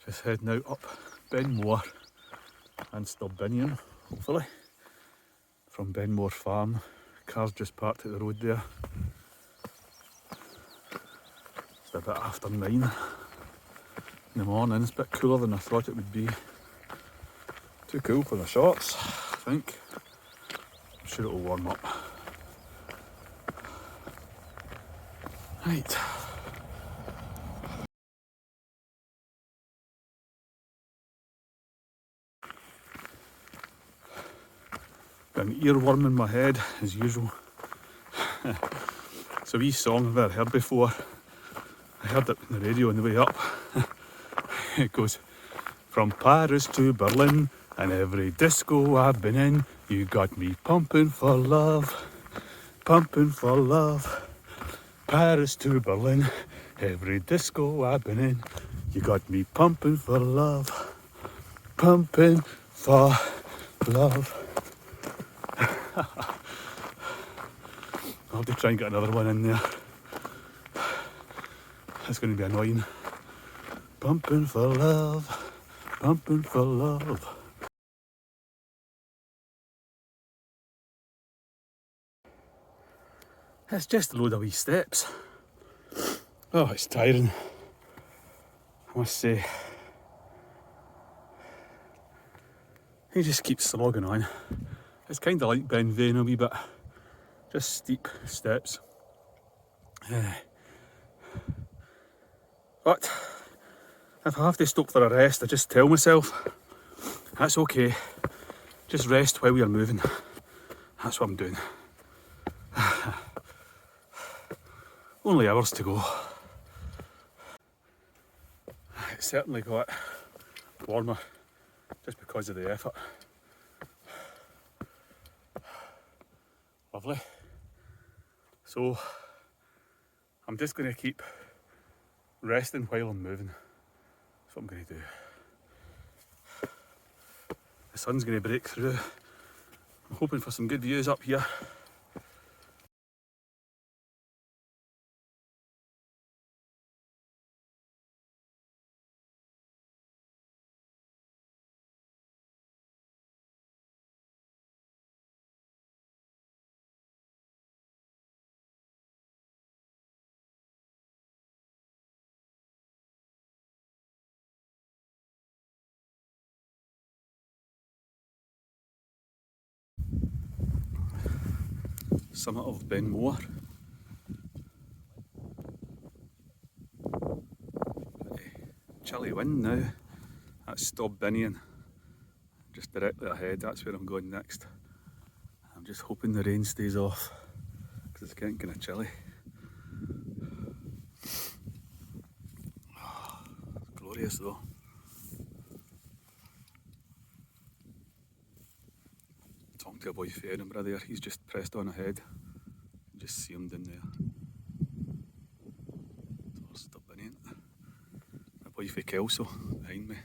Just heading out up More and Stob Binnien, hopefully, from More Farm. Car's just parked at the road there. It's a bit after 9 in the morning. It's a bit cooler than I thought it would be. Too cool for the shorts, I think. I'm sure it'll warm up. Right. Got an earworm in my head, as usual. It's a wee song I've never heard before. I heard it on the radio on the way up. It goes, from Paris to Berlin, and every disco I've been in, you got me pumping for love, pumping for love. Paris to Berlin, every disco I've been in, you got me pumping for love, pumping for love. I'll have to try and get another one in there. It's going to be annoying. Pumping for love, pumping for love. It's just a load of wee steps. Oh, it's tiring, I must say. He just keeps slogging on. It's kind of like Ben Vane a wee bit. Just steep steps. But if I have to stop for a rest, I just tell myself, that's okay. Just rest while you're moving. That's what I'm doing. Only hours to go. It certainly got warmer just because of the effort. Lovely. So I'm just going to keep resting while I'm moving. That's what I'm going to do. The sun's going to break through. I'm hoping for some good views up here. Summit of More. Chilly wind now. That's Stob Binnien. Just directly ahead, that's where I'm going next. I'm just hoping the rain stays off because it's getting kind of chilly. Oh, glorious though. Talking to a boy from Edinburgh there, he's just pressed on ahead. Just see him down there. Towards Stob Binnien. A boy from Kelso behind me.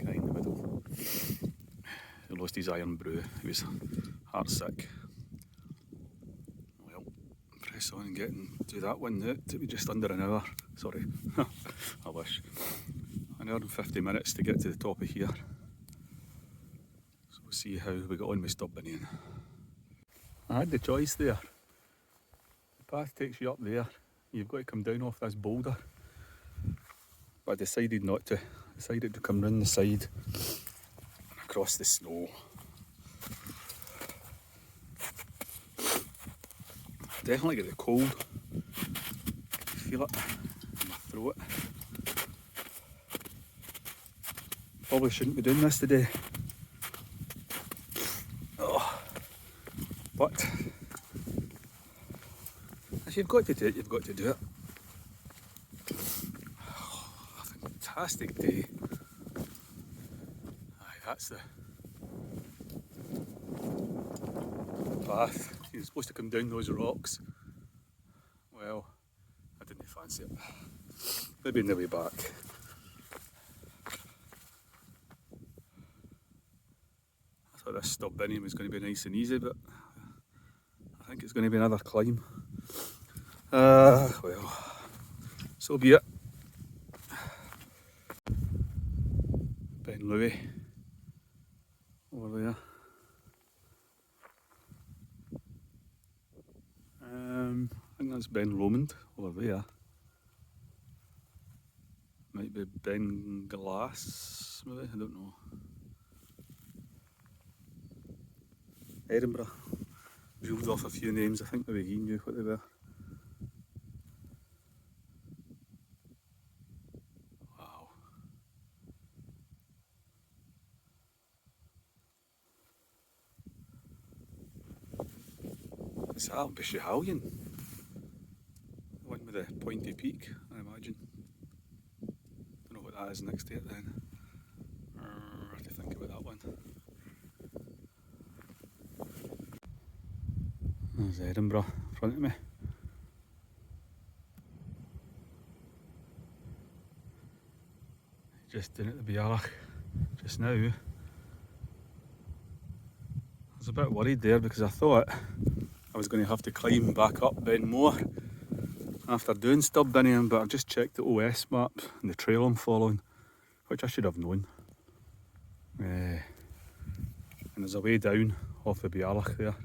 Guy in the middle. He lost his iron brew, he was heart sick. Well, press on and getting through that one now. It took me just under an hour. Sorry, I wish. An hour and 50 minutes to get to the top of here. So we'll see how we got on with Stob Binnien. I had the choice there. The path takes you up there. You've got to come down off this boulder. But I decided not to. I decided to come round the side and across the snow. Definitely get the cold. Feel it in my throat. Probably shouldn't be doing this today. Oh. But if you've got to do it, you've got to do it. Oh, a fantastic day. Aye, that's the path. You're supposed to come down those rocks. Well, I didn't fancy it. Maybe on the way back. I thought this Stob Binnien was going to be nice and easy, but I think it's going to be another climb. Well, so be it. Ben Louis over there. I think that's Ben Lomond over there. Might be Ben Glass, maybe, I don't know. Edinburgh. Reeled off a few names, I think maybe he knew what they were. Wow. Is that Bishahallion? The one with the pointy peak, I imagine. Don't know what that is next to it then. I have to think about that one. There's Edinburgh in front of me. Just down at the Biarach just now. I was a bit worried there because I thought I was going to have to climb back up Ben More after doing Stob Binnien, but I've just checked the OS map and the trail I'm following, which I should have known. And there's a way down off the Biarach there,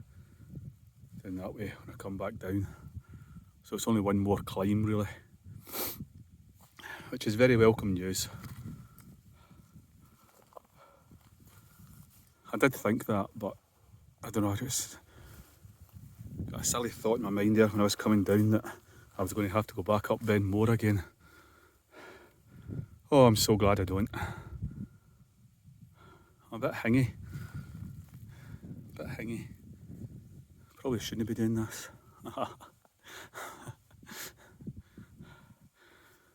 down that way when I come back down. So it's only one more climb really, which is very welcome news. I did think that, but I don't know, I just got a silly thought in my mind there when I was coming down that I was going to have to go back up Ben More again. Oh, I'm so glad I don't. I'm a bit hingy. Probably shouldn't be doing this.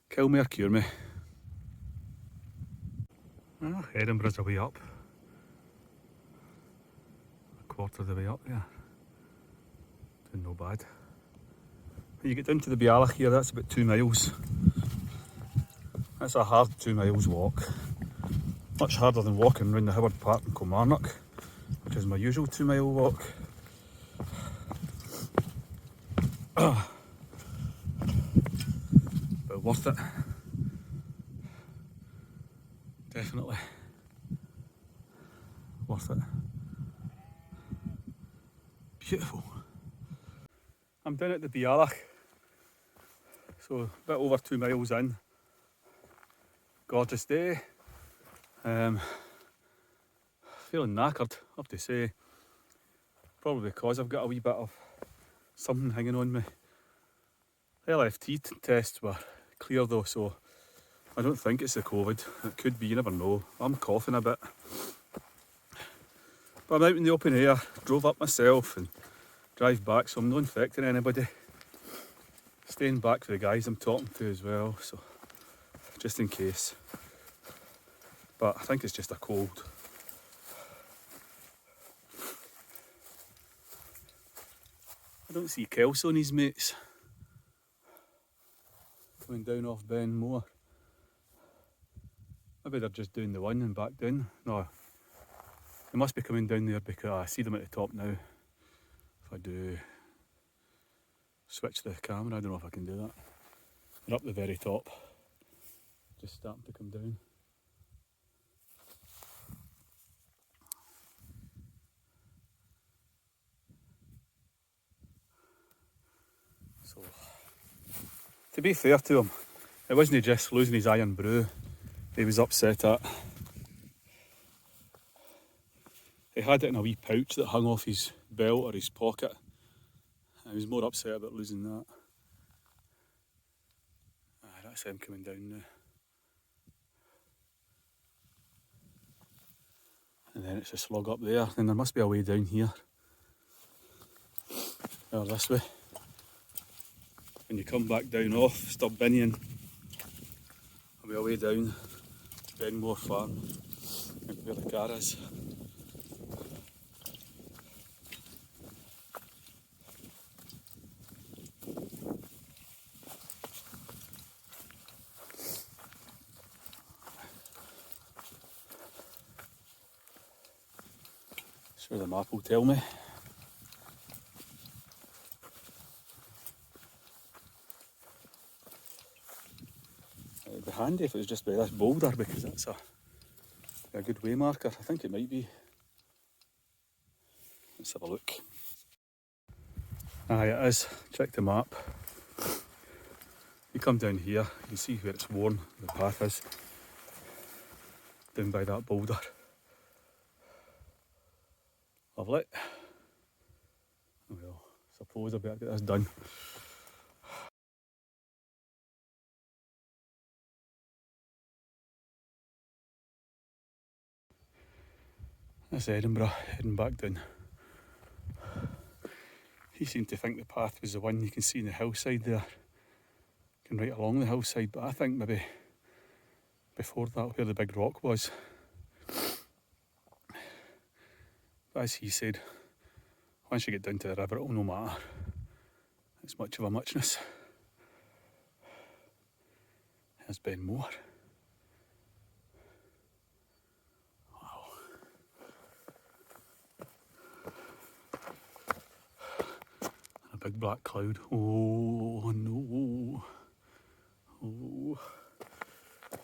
Kill me or cure me. Well, Edinburgh's a way up. A quarter of the way up there. Doing no bad. When you get down to the Biarach here, that's about 2 miles. That's a hard 2 miles walk. Much harder than walking round the Howard Park in Kilmarnock, which is my usual 2 mile walk. But worth it. Definitely worth it. Beautiful. I'm down at the Biarach, so a bit over 2 miles in. Gorgeous day. Feeling knackered, I have to say. Probably because I've got a wee bit of something hanging on me. LFT tests were clear though, so I don't think it's the COVID. It could be, you never know. I'm coughing a bit. But I'm out in the open air, drove up myself and drive back, so I'm not infecting anybody. Staying back for the guys I'm talking to as well, so just in case. But I think it's just a cold. I don't see Kelso and his mates coming down off Ben More. Maybe they're just doing the one and back down. No, they must be coming down there because I see them at the top now. If I do switch the camera, I don't know if I can do that. They're up the very top, just starting to come down. So, to be fair to him, it wasn't just losing his iron brew he was upset at. He had it in a wee pouch that hung off his belt or his pocket. He was more upset about losing that. That's him coming down now. And then it's a slog up there. Then there must be a way down here. Or this way. When you come back down off Stob Binnien, there'll be a way down to Benmore Farm, where the car is. Sure the map will tell me. be handy if it was just by this boulder, because that's a good way marker. I think it might be. Let's have a look. Aye, it is. Check the map. You come down here, you see where it's worn, the path is. Down by that boulder. Lovely. Well, suppose I better get this done. That's Edinburgh, heading back down. He seemed to think the path was the one you can see in the hillside there. You can right along the hillside, but I think maybe before that where the big rock was. But as he said, once you get down to the river, it'll no matter. It's much of a muchness. There's Ben Moore. Wow. And a big black cloud. Oh no. Oh.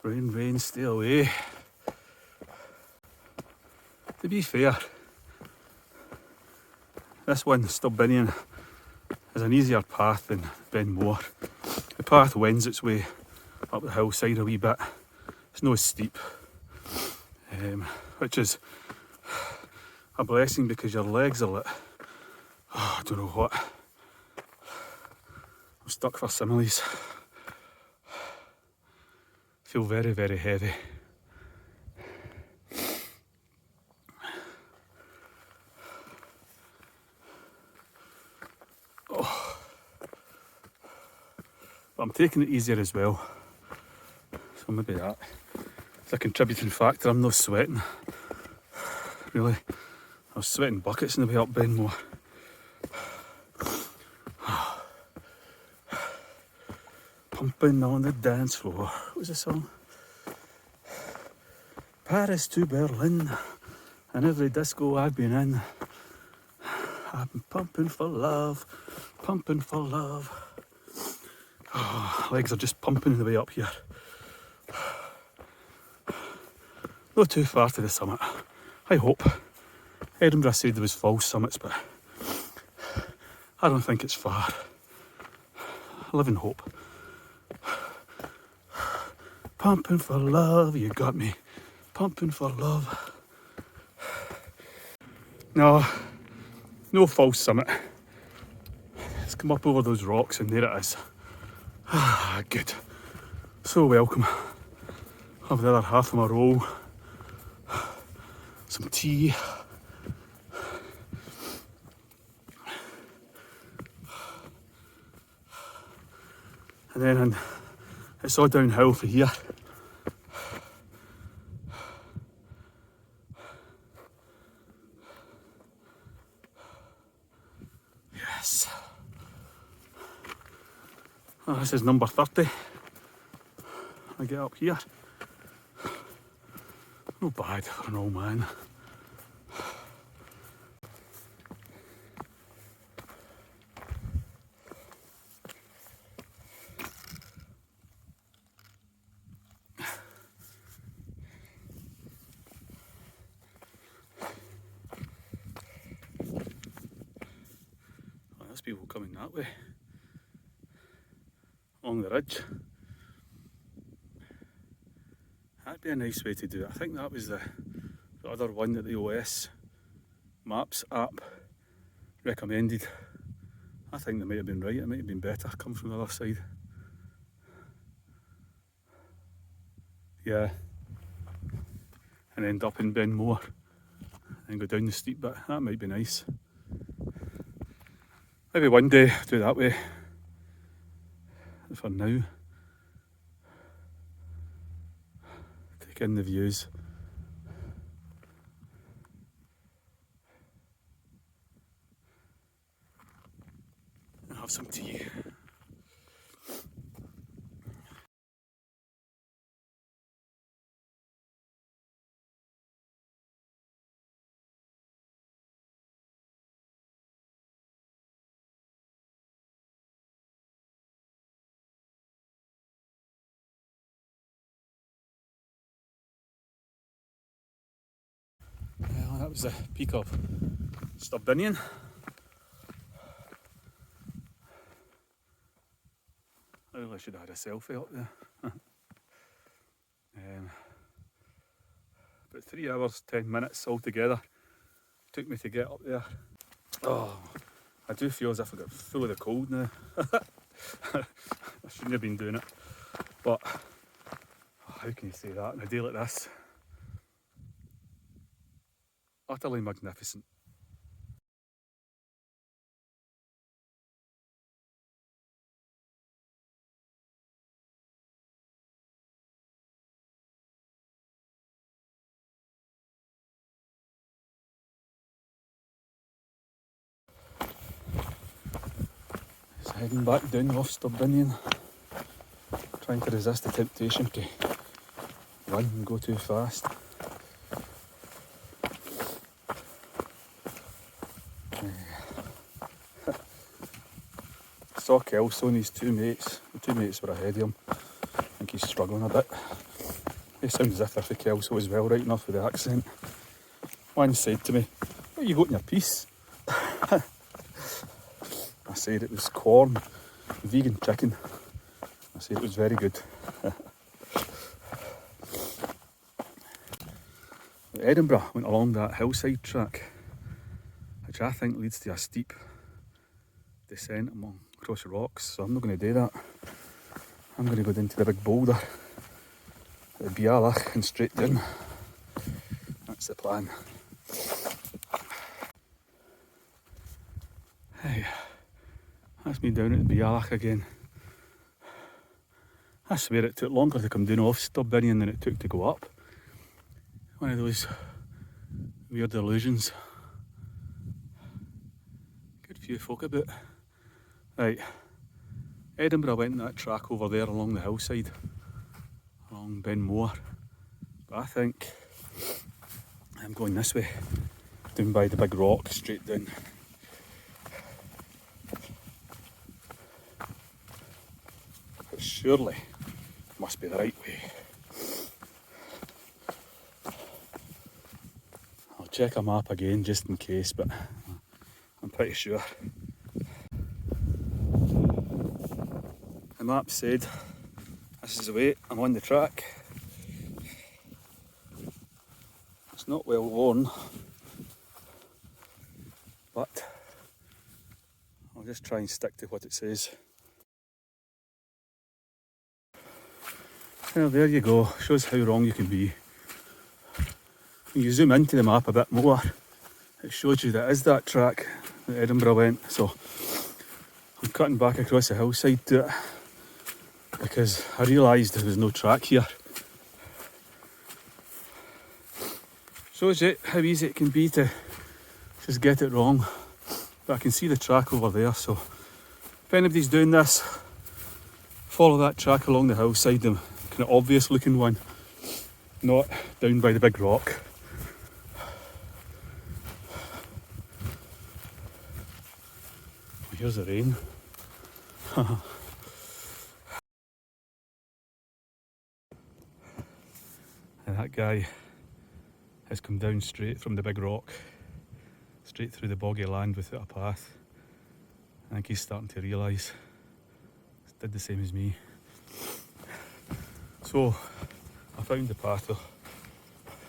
Rain, rain, stay away. To be fair, this one, Stob Binnien, is an easier path than Ben Moore. The path wends its way up the hillside a wee bit. It's not as steep, which is a blessing because your legs are like, I don't know what. I'm stuck for similes. Feel very, very heavy. Oh. But I'm taking it easier as well. So maybe that's a contributing factor. I'm not sweating. Really. I was sweating buckets on the way up Benmore. Pumping on the dance floor. What was the song? Paris to Berlin, and every disco I've been in, I've been pumping for love, pumping for love. Oh, legs are just pumping the way up here. Not too far to the summit, I hope. Edinburgh said there was false summits, but I don't think it's far. I live in hope. Pumping for love, you got me. Pumping for love. No false summit. Let's come up over those rocks and there it is. Ah, good. So welcome. Have the other half of my roll. Some tea. And then it's all downhill from here. Yes. Oh, this is number 30. I get up here. Not bad for an old man. There's people coming that way, along the ridge. That'd be a nice way to do it. I think that was the other one that the OS Maps app recommended. I think they might have been right, it might have been better come from the other side. Yeah. And end up in Benmore and go down the steep bit. That might be nice. Maybe one day do it that way. For now, take in the views. And have some tea. That was the peak of Stob Binnien. I really should have had a selfie up there. About 3 hours, 10 minutes altogether took me to get up there. Oh, I do feel as if I got full of the cold now. I shouldn't have been doing it, but how can you say that on a day like this? Utterly magnificent. Just heading back down off Stob Binnien, trying to resist the temptation to run and go too fast. I saw Kelso and his two mates. The two mates were ahead of him. I think he's struggling a bit. It sounds as if they're for Kelso as well, right enough with the accent. One said to me, "What you got in your piece?" I said it was corn, vegan chicken. I said it was very good. Edinburgh went along that hillside track, which I think leads to a steep descent across the rocks, so I'm not going to do that. I'm going to go down to the big boulder at Bialach and straight down. That's the plan. Hey, that's me down at Bialach again. I swear it took longer to come down off Stob Binnien than it took to go up. One of those weird illusions. Good few folk about. Right, Edinburgh went that track over there along the hillside, along Ben Moor. But I think I'm going this way, down by the big rock, straight down. But surely must be the right way. I'll check a map again just in case, but I'm pretty sure. The map said this is the way. I'm on the track. It's not well worn, but I'll just try and stick to what it says. Well, there you go. Shows how wrong you can be. When you zoom into the map a bit more, it shows you that is that track that Edinburgh went. So I'm cutting back across the hillside to it because I realised there was no track here. Shows you how easy it can be to just get it wrong. But I can see the track over there, so if anybody's doing this, follow that track along the hillside, the kind of obvious looking one, not down by the big rock. Here's the rain. And that guy has come down straight from the big rock, straight through the boggy land without a path. I think he's starting to realise. He did the same as me. So I found the path though.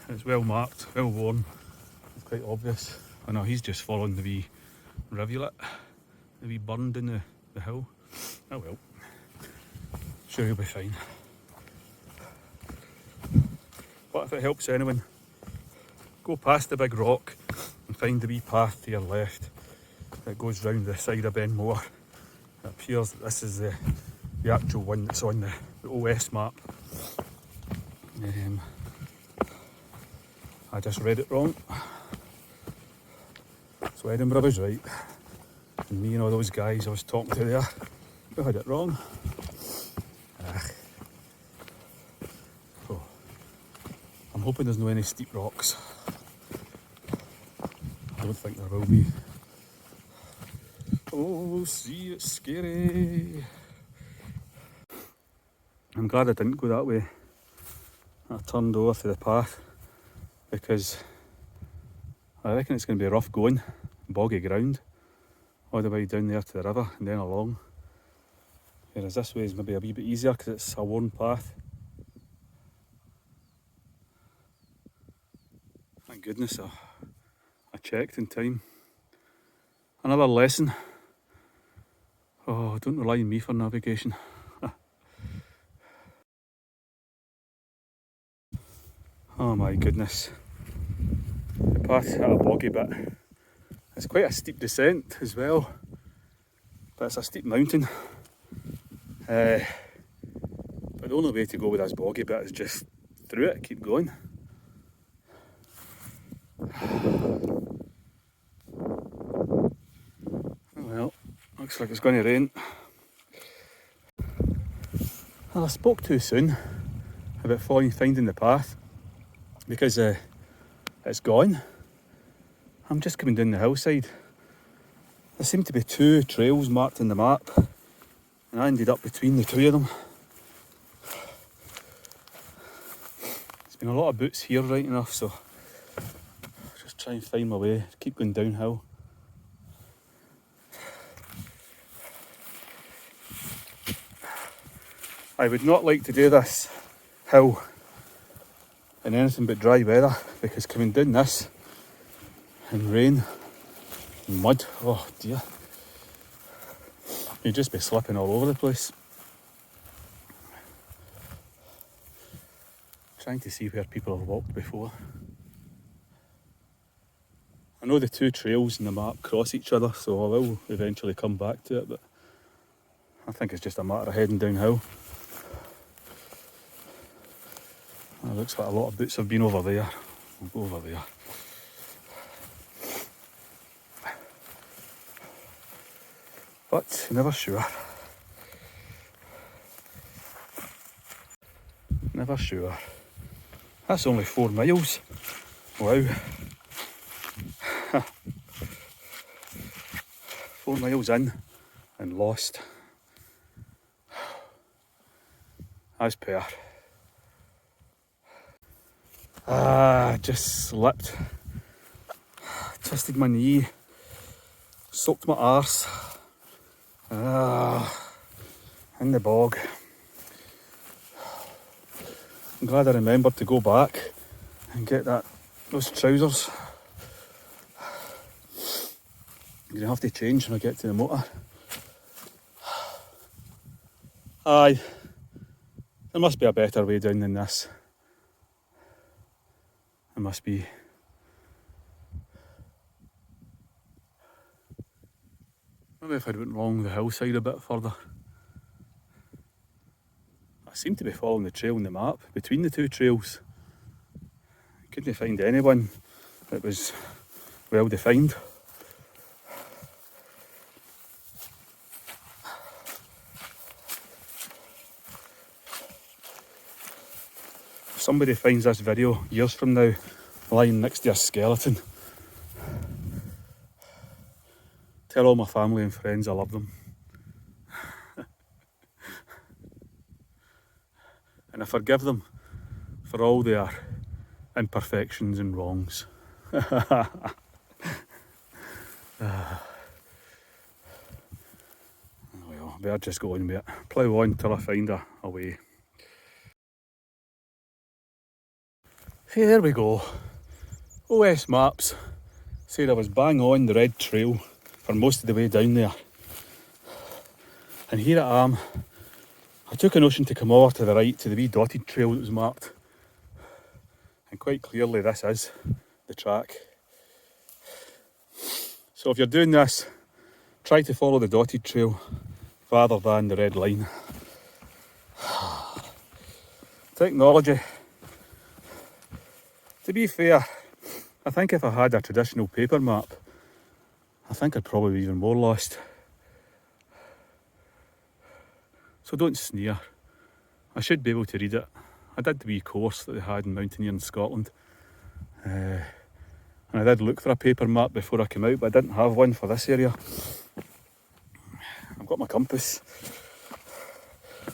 It's well marked, well worn. It's quite obvious. I know he's just following the wee rivulet, the wee burn down the hill. Oh well, sure he'll be fine. But if it helps anyone, go past the big rock and find the wee path to your left that goes round the side of Ben Moor. It appears that this is the actual one that's on the OS map. I just read it wrong. So Edinburgh was right. And me and all those guys I was talking to there, we had it wrong. Oh, I'm hoping there's no any steep rocks. I don't think there will be. Oh, see, it's scary. I'm glad I didn't go that way. I turned over to the path because I reckon it's going to be rough going, boggy ground, all the way down there to the river and then along. Whereas this way is maybe a wee bit easier because it's a worn path. Thank goodness I checked in time. Another lesson. Oh, don't rely on me for navigation. Oh my goodness. The path had a boggy bit. It's quite a steep descent as well, but it's a steep mountain. But the only way to go with this boggy bit is just through it, keep going. Well, looks like it's going to rain. Well, I spoke too soon about finding the path because it's gone. I'm just coming down the hillside. There seem to be 2 trails marked on the map, and I ended up between the 2 of them. There's been a lot of boots here right enough, so I'll just try and find my way, keep going downhill. I would not like to do this hill in anything but dry weather, because coming down this in rain and mud, oh dear, you'd just be slipping all over the place. Trying to see where people have walked before. I know the 2 trails in the map cross each other, so I will eventually come back to it, but I think it's just a matter of heading downhill. It looks like a lot of boots have been over there. We'll go over there. But never sure. Never sure. That's only 4 miles. Wow. 4 miles in and lost. As per. Just slipped. Twisted my knee. Soaked my arse. In the bog. I'm glad I remembered to go back and get those trousers. I'm going to have to change when I get to the motor. Aye, there must be a better way down than this. There must be. Maybe if I'd went along the hillside a bit further. I seem to be following the trail on the map between the 2 trails. I couldn't find anyone that was well defined. If somebody finds this video years from now lying next to a skeleton, tell all my family and friends I love them. And I forgive them for all their imperfections and wrongs. Well, I better just go on with it. Plough on till I find a way. Hey, there we go. OS Maps said I was bang on the red trail for most of the way down there. And here I am. I took a notion to come over to the right to the wee dotted trail that was marked. And quite clearly this is the track. So if you're doing this, try to follow the dotted trail rather than the red line. Technology. To be fair, I think if I had a traditional paper map, I think I'd probably be even more lost. So don't sneer. I should be able to read it. I did the wee course that they had in mountaineering in Scotland. And I did look for a paper map before I came out, but I didn't have one for this area. I've got my compass,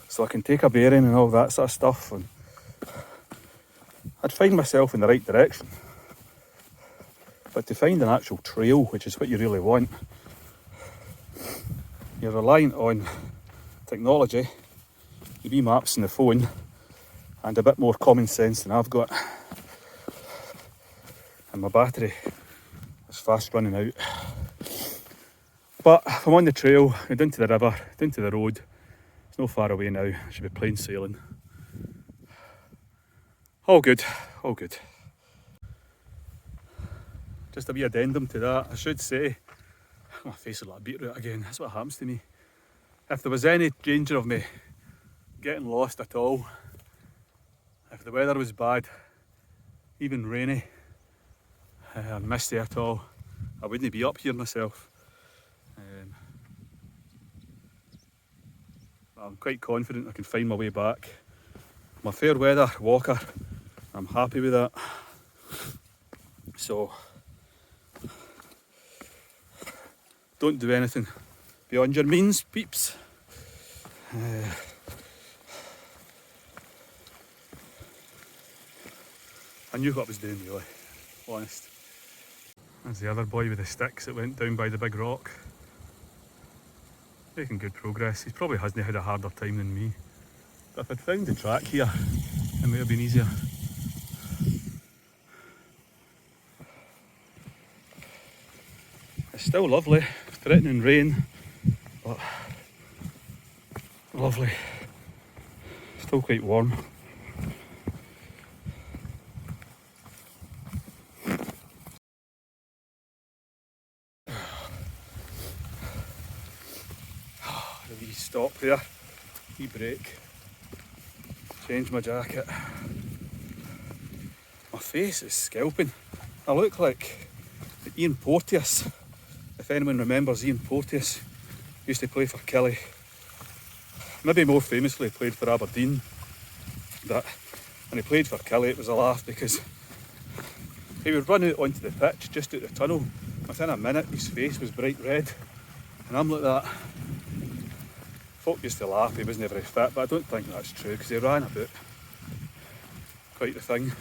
so I can take a bearing and all that sort of stuff. And I'd find myself in the right direction. But to find an actual trail, which is what you really want, you're reliant on technology, your wee maps on the phone, and a bit more common sense than I've got. And my battery is fast running out. But if I'm on the trail, down to the river, down to the road, it's not far away now, I should be plain sailing. All good, all good. Just a wee addendum to that, I should say, my face is like a beetroot again, that's what happens to me. If there was any danger of me getting lost at all, if the weather was bad, even rainy, and misty at all, I wouldn't be up here myself. I'm quite confident I can find my way back. I'm a fair weather walker, I'm happy with that. So, don't do anything beyond your means, peeps. I knew what I was doing, really, honest. There's the other boy with the sticks that went down by the big rock. Making good progress. He probably hasn't had a harder time than me. But if I'd found the track here, it might have been easier. It's still lovely, threatening rain, but lovely. Still quite warm. A wee stop there, wee break, change my jacket. My face is scalping. I look like Ian Porteous. If anyone remembers Ian Porteous, used to play for Kelly. Maybe more famously played for Aberdeen. But when he played for Kelly it was a laugh because he would run out onto the pitch just out the tunnel. Within a minute his face was bright red. And I'm like that. Folk used to laugh he wasn't very fit, but I don't think that's true because he ran about quite the thing.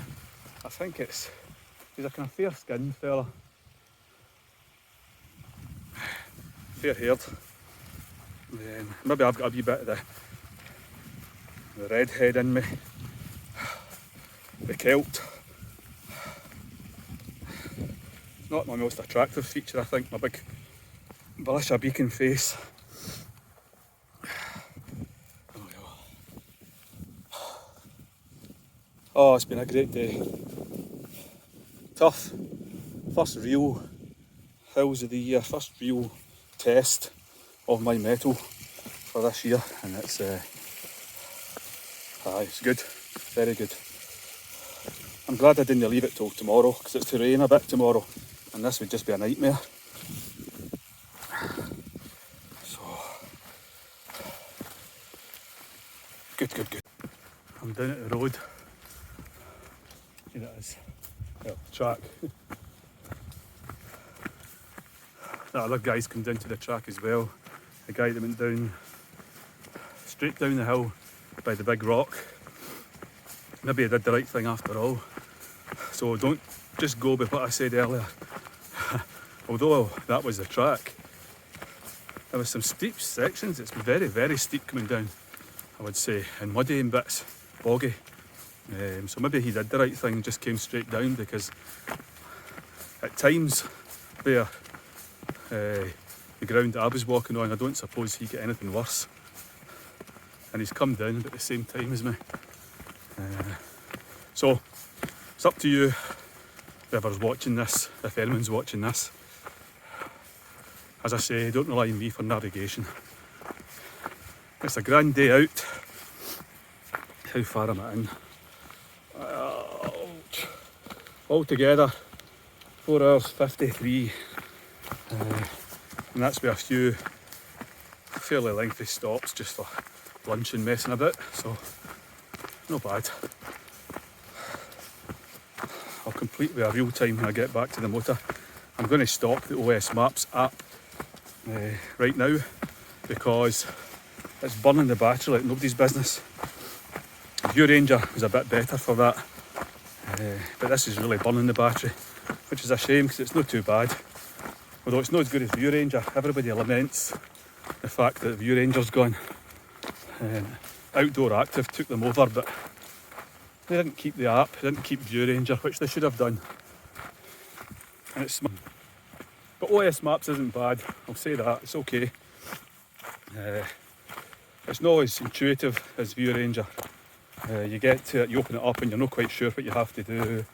I think he's a kind of fair skinned fella. Fair haired. Maybe I've got a wee bit of the redhead in me. The Celt. Not my most attractive feature, I think, my big Belisha Beacon face. Oh, it's been a great day. Tough. First real hills of the year, first real test of my mettle for this year, and it's good, very good. I'm glad I didn't leave it till tomorrow because it's to rain a bit tomorrow and this would just be a nightmare. So, good. I'm down at the road. Here it is. Well, the track. That other guy's come down to the track as well. The guy that went down, straight down the hill by the big rock. Maybe I did the right thing after all. So don't just go by what I said earlier. Although that was the track, there was some steep sections. It's very, very steep coming down, I would say, and muddy in bits, boggy. So maybe he did the right thing and just came straight down, because at times where the ground that I was walking on, I don't suppose he get anything worse. And he's come down at the same time as me. So it's up to you, whoever's watching this, if anyone's watching this. As I say, don't rely on me for navigation. It's a grand day out. How far am I in? Altogether 4 hours 53, and that's with a few fairly lengthy stops just for lunch and messing about, so not bad. I'll complete with a real time when I get back to the motor. I'm going to stop the OS Maps app right now because it's burning the battery like nobody's business. View Ranger was a bit better for that, but this is really burning the battery. which is a shame because it's not too bad. Although it's not as good as View Ranger. Everybody laments the fact that View Ranger's gone. Outdoor Active took them over, but they didn't keep the app, they didn't keep View Ranger, which they should have done. And it's, but OS Maps isn't bad, I'll say that, it's okay. It's not as intuitive as View Ranger. You get to it, you open it up and you're not quite sure what you have to do.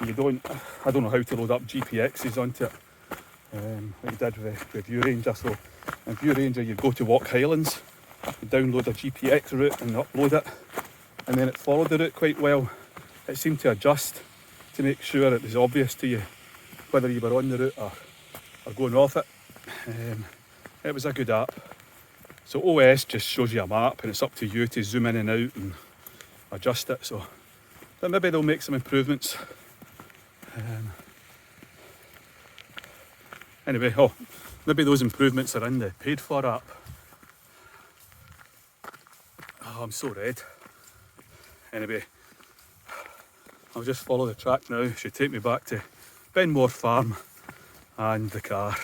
I don't know how to load up GPXs onto it, like you did with View Ranger. So in View Ranger you go to Walk Highlands, you download a GPX route and upload it, and then it followed the route quite well. It seemed to adjust to make sure it was obvious to you whether you were on the route or going off it. It was a good app. So OS just shows you a map and it's up to you to zoom in and out and adjust it. So, but maybe they'll make some improvements. Anyway, maybe those improvements are in the paid for app. Oh, I'm so red. Anyway, I'll just follow the track now. It should take me back to Benmore Farm and the car.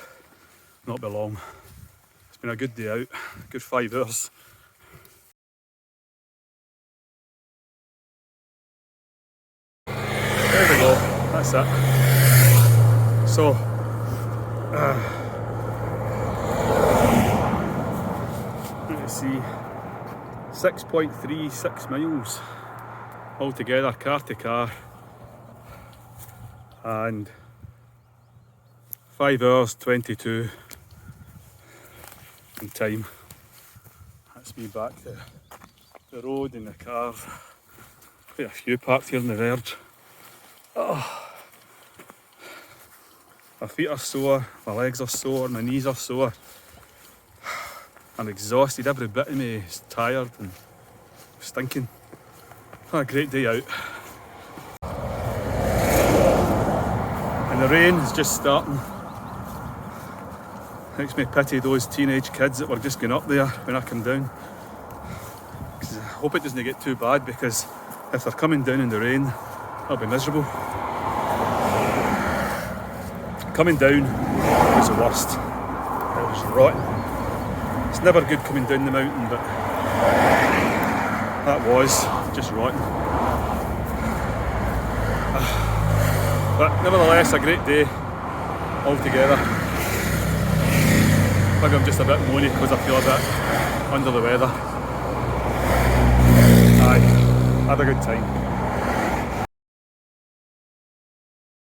Not be long. It's been a good day out, a good 5 hours. There we go, that's it. So, let's see, 6.36 miles altogether, car to car, and 5 hours 22 in time. That's me back to the road in the car. Quite a few parked here on the verge. Oh. My feet are sore, my legs are sore, my knees are sore. I'm exhausted, every bit of me is tired and stinking. What a great day out. And the rain is just starting. Makes me pity those teenage kids that were just going up there when I come down. I hope it doesn't get too bad, because if they're coming down in the rain, that'll be miserable. Coming down was the worst. It was rotten. It's never good coming down the mountain, but that was just rotten. But nevertheless, a great day altogether. Maybe I'm just a bit moany because I feel a bit under the weather. Aye, had a good time.